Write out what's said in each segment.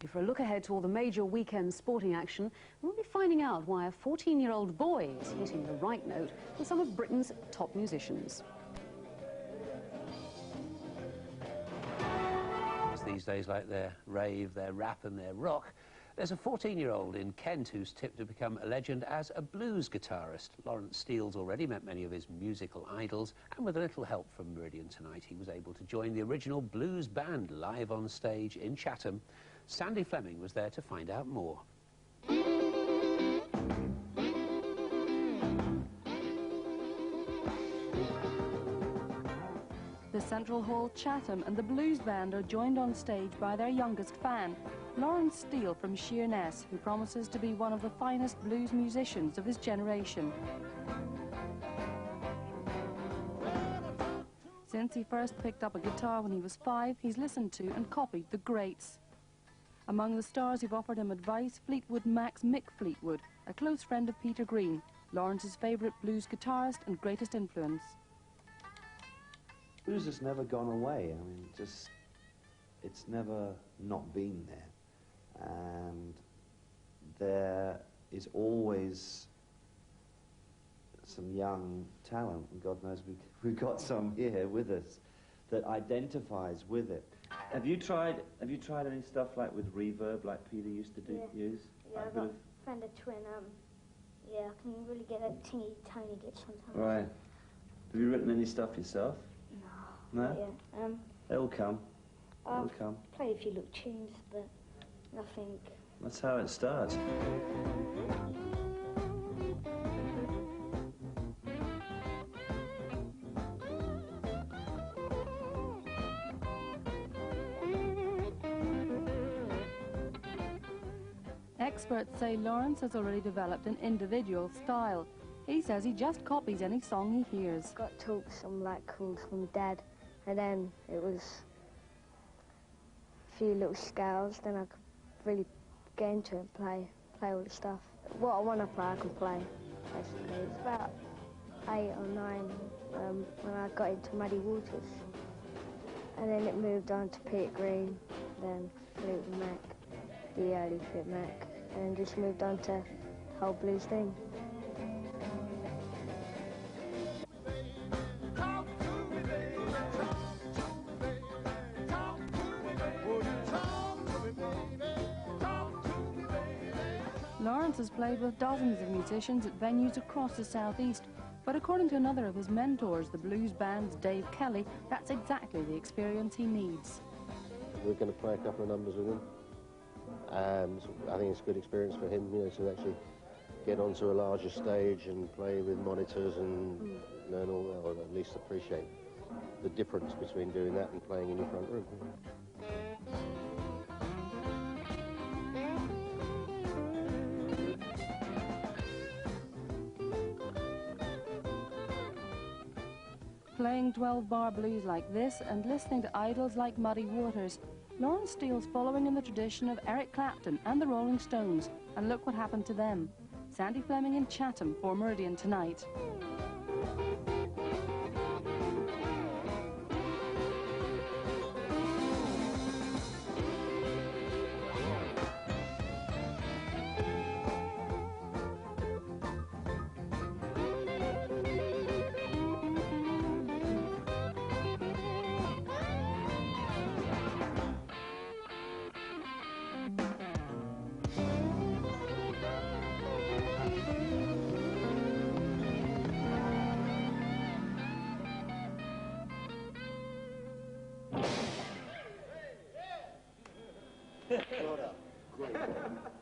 For a look ahead to all the major weekend sporting action, we'll be finding out why a 14-year-old boy is hitting the right note with some of Britain's top musicians. These days, like their rave, their rap and their rock, there's a 14-year-old in Kent who's tipped to become a legend as a blues guitarist. Lawrence Steele's already met many of his musical idols, and with a little help from Meridian tonight, he was able to join the original blues band live on stage in Chatham. Sandy Fleming was there to find out more. The Central Hall, Chatham, and the Blues Band are joined on stage by their youngest fan, Lawrence Steele from Sheerness, who promises to be one of the finest blues musicians of his generation. Since he first picked up a guitar when he was 5, he's listened to and copied the greats. Among the stars who've offered him advice, Fleetwood Mac's Mick Fleetwood, a close friend of Peter Green, Lawrence's favourite blues guitarist and greatest influence. Blues has never gone away. I mean, it's never not been there. And there is always some young talent, and God knows we've got some here with us, that identifies with it. Have you tried any stuff like with reverb, like Peter used to do? Yeah. Use? Yeah, I've got a Fender Twin. Yeah, I can really get that tingy tony get sometimes. Right. Have you written any stuff yourself? No. No? Yeah. It'll come. It'll come. Played a few little tunes, but nothing. That's how it starts. Experts say Lawrence has already developed an individual style. He says he just copies any song he hears. Got taught some like chords from Dad, and then it was a few little scales. Then I could really get into it and play all the stuff. What I want to play, I can play. Basically, it's about 8 or 9 when I got into Muddy Waters, and then it moved on to Peter Green, then Fleetwood Mac, the early Fleetwood Mac, and just moved on to the whole blues thing. Lawrence has played with dozens of musicians at venues across the southeast, but according to another of his mentors, the blues band's Dave Kelly, that's exactly the experience he needs. We're going to play a couple of numbers with him. I think it's a good experience for him, you know, to actually get onto a larger stage and play with monitors and learn all that, or at least appreciate the difference between doing that and playing in your front room. Playing 12-bar blues like this and listening to idols like Muddy Waters, Lawrence Steele's following in the tradition of Eric Clapton and the Rolling Stones, and look what happened to them. Sandy Fleming in Chatham for Meridian Tonight.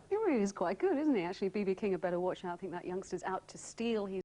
He really is quite good, isn't he? Actually, B.B. King had better watch out. I think that youngster's out to steal. He's